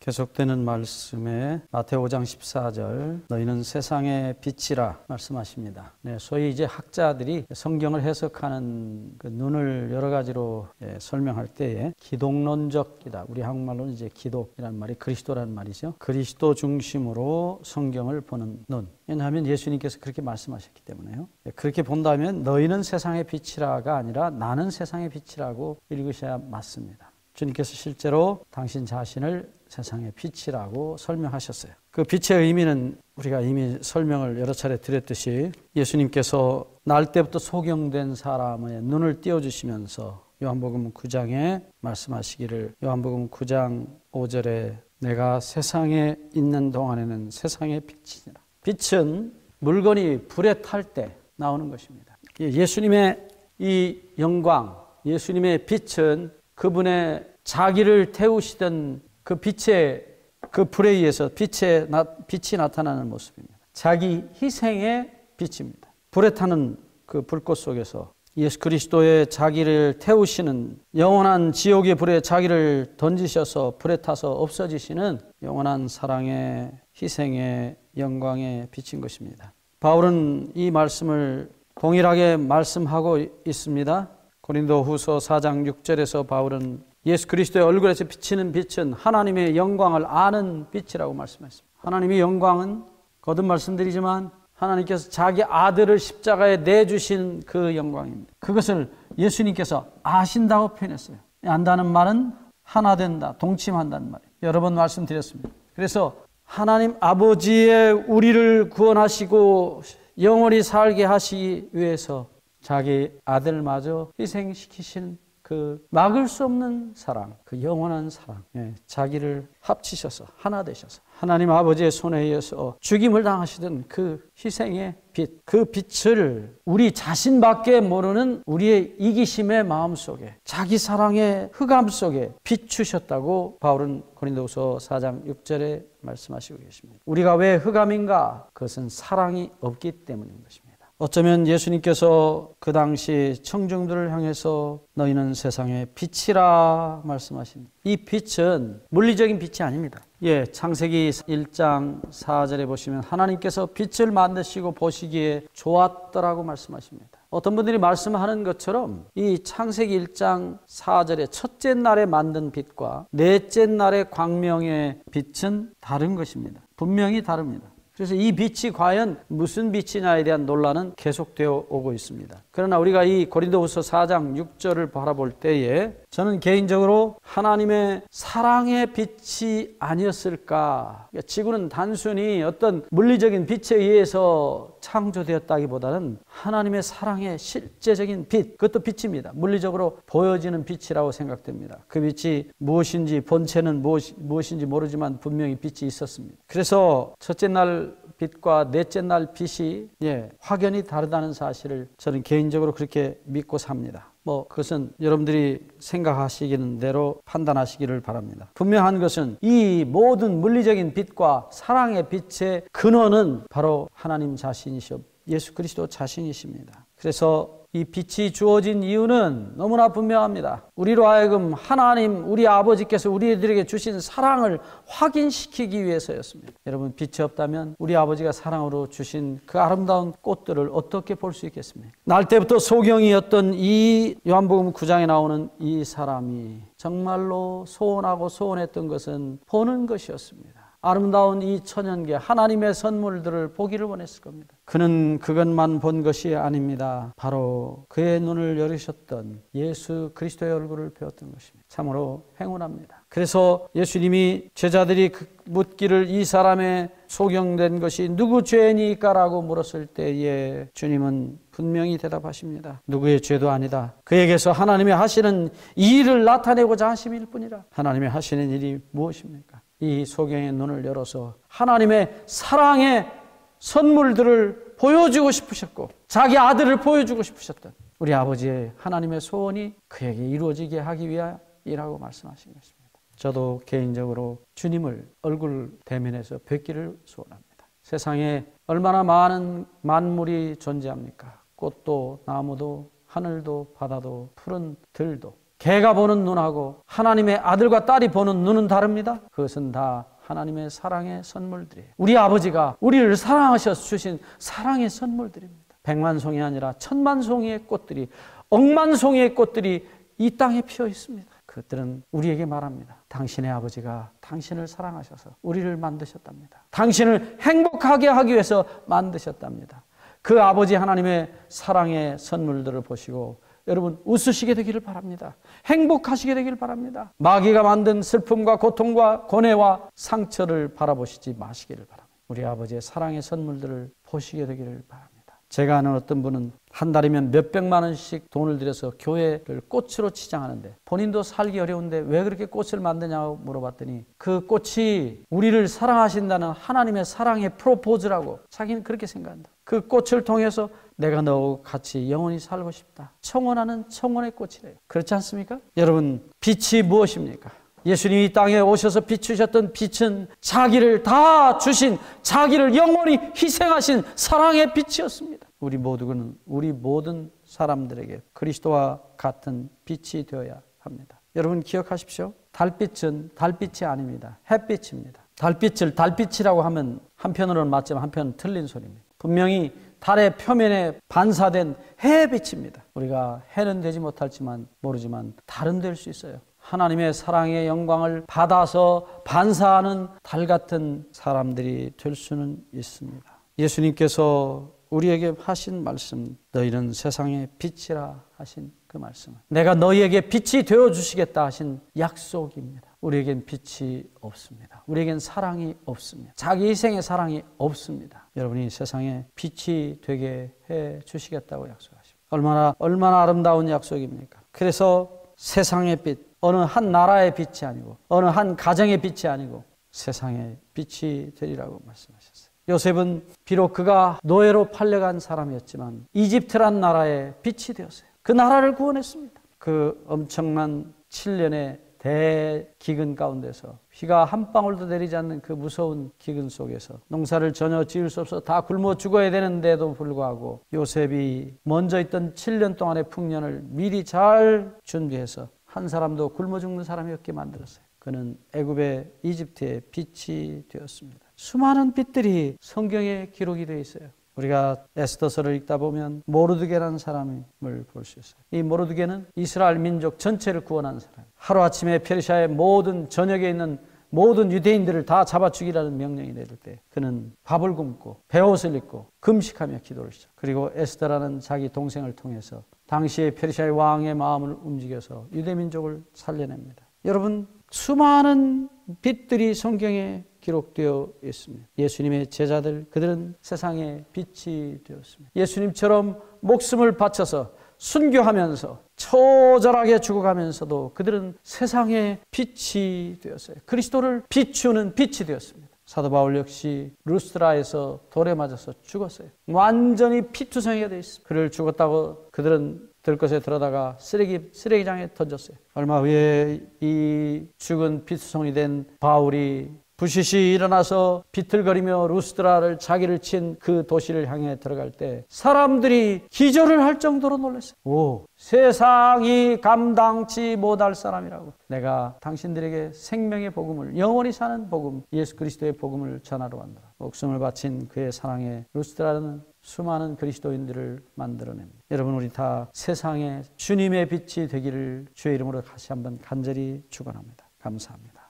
계속되는 말씀에 마태오 5장 14절 너희는 세상의 빛이라 말씀하십니다. 소위 이제 학자들이 성경을 해석하는 그 눈을 여러 가지로 설명할 때에 기독론적이다. 우리 한국말로는 이제 기독이라는 말이 그리스도라는 말이죠. 그리스도 중심으로 성경을 보는 눈. 왜냐하면 예수님께서 그렇게 말씀하셨기 때문에요. 그렇게 본다면 너희는 세상의 빛이라가 아니라 나는 세상의 빛이라고 읽으셔야 맞습니다. 주님께서 실제로 당신 자신을 세상의 빛이라고 설명하셨어요. 그 빛의 의미는 우리가 이미 설명을 여러 차례 드렸듯이 예수님께서 날 때부터 소경된 사람의 눈을 띄워주시면서 요한복음 9장에 말씀하시기를 요한복음 9장 5절에 내가 세상에 있는 동안에는 세상의 빛이니라. 빛은 물건이 불에 탈 때 나오는 것입니다. 예수님의 이 영광, 예수님의 빛은 그분의 자기를 태우시던 그 빛의 그 불에 의해서 빛이 나타나는 모습입니다. 자기 희생의 빛입니다. 불에 타는 그 불꽃 속에서 예수 그리스도의 자기를 태우시는 영원한 지옥의 불에 자기를 던지셔서 불에 타서 없어지시는 영원한 사랑의 희생의 영광의 빛인 것입니다. 바울은 이 말씀을 동일하게 말씀하고 있습니다. 고린도후서 4장 6절에서 바울은 예수 그리스도의 얼굴에서 비치는 빛은 하나님의 영광을 아는 빛이라고 말씀했습니다. 하나님의 영광은 거듭 말씀드리지만 하나님께서 자기 아들을 십자가에 내주신 그 영광입니다. 그것을 예수님께서 아신다고 표현했어요. 안다는 말은 하나 된다, 동침한다는 말이에요. 여러 번 말씀드렸습니다. 그래서 하나님 아버지의 우리를 구원하시고 영원히 살게 하시기 위해서 자기 아들마저 희생시키신 그 막을 수 없는 사랑, 그 영원한 사랑, 자기를 합치셔서 하나 되셔서 하나님 아버지의 손에 의해서 죽임을 당하시던 그 희생의 빛, 그 빛을 우리 자신밖에 모르는 우리의 이기심의 마음속에 자기 사랑의 흑암 속에 비추셨다고 바울은 고린도후서 4장 6절에 말씀하시고 계십니다. 우리가 왜 흑암인가? 그것은 사랑이 없기 때문인 것입니다. 어쩌면 예수님께서 그 당시 청중들을 향해서 너희는 세상의 빛이라 말씀하신 이 빛은 물리적인 빛이 아닙니다. 창세기 1장 4절에 보시면 하나님께서 빛을 만드시고 보시기에 좋았더라고 말씀하십니다. 어떤 분들이 말씀하는 것처럼 이 창세기 1장 4절에 첫째 날에 만든 빛과 넷째 날의 광명의 빛은 다른 것입니다. 분명히 다릅니다. 그래서 이 빛이 과연 무슨 빛이냐에 대한 논란은 계속되어 오고 있습니다. 그러나 우리가 이 고린도후서 4장 6절을 바라볼 때에 저는 개인적으로 하나님의 사랑의 빛이 아니었을까. 지구는 단순히 어떤 물리적인 빛에 의해서 창조되었다기보다는 하나님의 사랑의 실제적인 빛, 그것도 빛입니다. 물리적으로 보여지는 빛이라고 생각됩니다. 그 빛이 무엇인지 본체는 무엇인지 모르지만 분명히 빛이 있었습니다. 그래서 첫째 날 빛과 넷째 날 빛이 확연히 다르다는 사실을 저는 개인적으로 그렇게 믿고 삽니다. 그것은 여러분들이 생각하시기는 대로 판단하시기를 바랍니다. 분명한 것은 이 모든 물리적인 빛과 사랑의 빛의 근원은 바로 하나님 자신이시오 예수 그리스도 자신이십니다. 그래서 이 빛이 주어진 이유는 너무나 분명합니다. 우리로 하여금 하나님 우리 아버지께서 우리들에게 주신 사랑을 확인시키기 위해서였습니다. 여러분, 빛이 없다면 우리 아버지가 사랑으로 주신 그 아름다운 꽃들을 어떻게 볼 수 있겠습니까? 날 때부터 소경이었던 이 요한복음 9장에 나오는 이 사람이 정말로 소원하고 소원했던 것은 보는 것이었습니다. 아름다운 이 천연계 하나님의 선물들을 보기를 원했을 겁니다. 그는 그것만 본 것이 아닙니다. 바로 그의 눈을 열으셨던 예수 그리스도의 얼굴을 배웠던 것입니다. 참으로 행운합니다. 그래서 예수님이 제자들이 묻기를 이 사람의 소경된 것이 누구 죄니까? 라고 물었을 때에 주님은 분명히 대답하십니다. 누구의 죄도 아니다. 그에게서 하나님이 하시는 이 일을 나타내고자 하심일 뿐이라. 하나님이 하시는 일이 무엇입니까? 이 소경의 눈을 열어서 하나님의 사랑의 선물들을 보여주고 싶으셨고 자기 아들을 보여주고 싶으셨던 우리 아버지의 하나님의 소원이 그에게 이루어지게 하기 위하여라고 말씀하신 것입니다. 저도 개인적으로 주님을 얼굴 대면해서 뵙기를 소원합니다. 세상에 얼마나 많은 만물이 존재합니까? 꽃도 나무도 하늘도 바다도 푸른 들도 개가 보는 눈하고 하나님의 아들과 딸이 보는 눈은 다릅니다. 그것은 다 하나님의 사랑의 선물들이에요. 우리 아버지가 우리를 사랑하셔서 주신 사랑의 선물들입니다. 100만 송이 아니라 1000만 송이의 꽃들이, 억만 송이의 꽃들이 이 땅에 피어 있습니다. 그것들은 우리에게 말합니다. 당신의 아버지가 당신을 사랑하셔서 우리를 만드셨답니다. 당신을 행복하게 하기 위해서 만드셨답니다. 그 아버지 하나님의 사랑의 선물들을 보시고 여러분 웃으시게 되기를 바랍니다. 행복하시게 되기를 바랍니다. 마귀가 만든 슬픔과 고통과 고뇌와 상처를 바라보시지 마시기를 바랍니다. 우리 아버지의 사랑의 선물들을 보시게 되기를 바랍니다. 제가 아는 어떤 분은 한 달이면 몇백만 원씩 돈을 들여서 교회를 꽃으로 치장하는데 본인도 살기 어려운데 왜 그렇게 꽃을 만드냐고 물어봤더니 그 꽃이 우리를 사랑하신다는 하나님의 사랑의 프로포즈라고 자기는 그렇게 생각한다. 그 꽃을 통해서 내가 너와 같이 영원히 살고 싶다. 청혼하는 청혼의 꽃이래요. 그렇지 않습니까? 여러분, 빛이 무엇입니까? 예수님이 이 땅에 오셔서 비추셨던 빛은 자기를 다 주신, 자기를 영원히 희생하신 사랑의 빛이었습니다. 우리 모든 사람들에게 그리스도와 같은 빛이 되어야 합니다. 여러분 기억하십시오. 달빛은 달빛이 아닙니다. 햇빛입니다. 달빛을 달빛이라고 하면 한편으로는 맞지만 한편은 틀린 소리입니다. 분명히 달의 표면에 반사된 해의 빛입니다. 우리가 해는 되지 못할지만 모르지만 달은 될 수 있어요. 하나님의 사랑의 영광을 받아서 반사하는 달 같은 사람들이 될 수는 있습니다. 예수님께서 우리에게 하신 말씀, 너희는 세상의 빛이라 하신 그 말씀은 내가 너희에게 빛이 되어주시겠다 하신 약속입니다. 우리에겐 빛이 없습니다. 우리에겐 사랑이 없습니다. 자기 희생의 사랑이 없습니다. 여러분이 세상에 빛이 되게 해 주시겠다고 약속하십니다. 얼마나 아름다운 약속입니까? 그래서 세상의 빛, 어느 한 나라의 빛이 아니고 어느 한 가정의 빛이 아니고 세상의 빛이 되리라고 말씀하셨어요. 요셉은 비록 그가 노예로 팔려간 사람이었지만 이집트란 나라의 빛이 되었어요. 그 나라를 구원했습니다. 그 엄청난 7년의 대기근 가운데서 비가 한 방울도 내리지 않는 그 무서운 기근 속에서 농사를 전혀 지을 수 없어 다 굶어 죽어야 되는데도 불구하고 요셉이 먼저 있던 7년 동안의 풍년을 미리 잘 준비해서 한 사람도 굶어 죽는 사람이 없게 만들었어요. 그는 애굽의 이집트의 빛이 되었습니다. 수많은 빛들이 성경에 기록이 되어 있어요. 우리가 에스더서를 읽다 보면 모르드게라는 사람을 볼 수 있어요. 이 모르드게는 이스라엘 민족 전체를 구원한 사람. 하루아침에 페르시아의 모든 전역에 있는 모든 유대인들을 다 잡아 죽이라는 명령이 내릴 때 그는 밥을 굶고 베옷을 입고 금식하며 기도를 시작. 그리고 에스더라는 자기 동생을 통해서 당시의 페르시아의 왕의 마음을 움직여서 유대 민족을 살려냅니다. 여러분, 수많은 빛들이 성경에 기록되어 있습니다. 예수님의 제자들, 그들은 세상의 빛이 되었습니다. 예수님처럼 목숨을 바쳐서 순교하면서 처절하게 죽어가면서도 그들은 세상의 빛이 되었어요. 그리스도를 비추는 빛이 되었습니다. 사도 바울 역시 루스드라에서 돌에 맞아서 죽었어요. 완전히 피투성이가 되어 있습니다. 그를 죽었다고 그들은 들것에 들어다가 쓰레기장에 던졌어요. 얼마 후에 이 죽은 피투성이 된 바울이 부시시 일어나서 비틀거리며 루스드라를 자기를 친 그 도시를 향해 들어갈 때 사람들이 기절을 할 정도로 놀랐어요. 오, 세상이 감당치 못할 사람이라고. 내가 당신들에게 생명의 복음을, 영원히 사는 복음, 예수 그리스도의 복음을 전하러 왔노라. 목숨을 바친 그의 사랑에 루스드라는 수많은 그리스도인들을 만들어냅니다. 여러분, 우리 다 세상에 주님의 빛이 되기를 주의 이름으로 다시 한번 간절히 축원합니다. 감사합니다.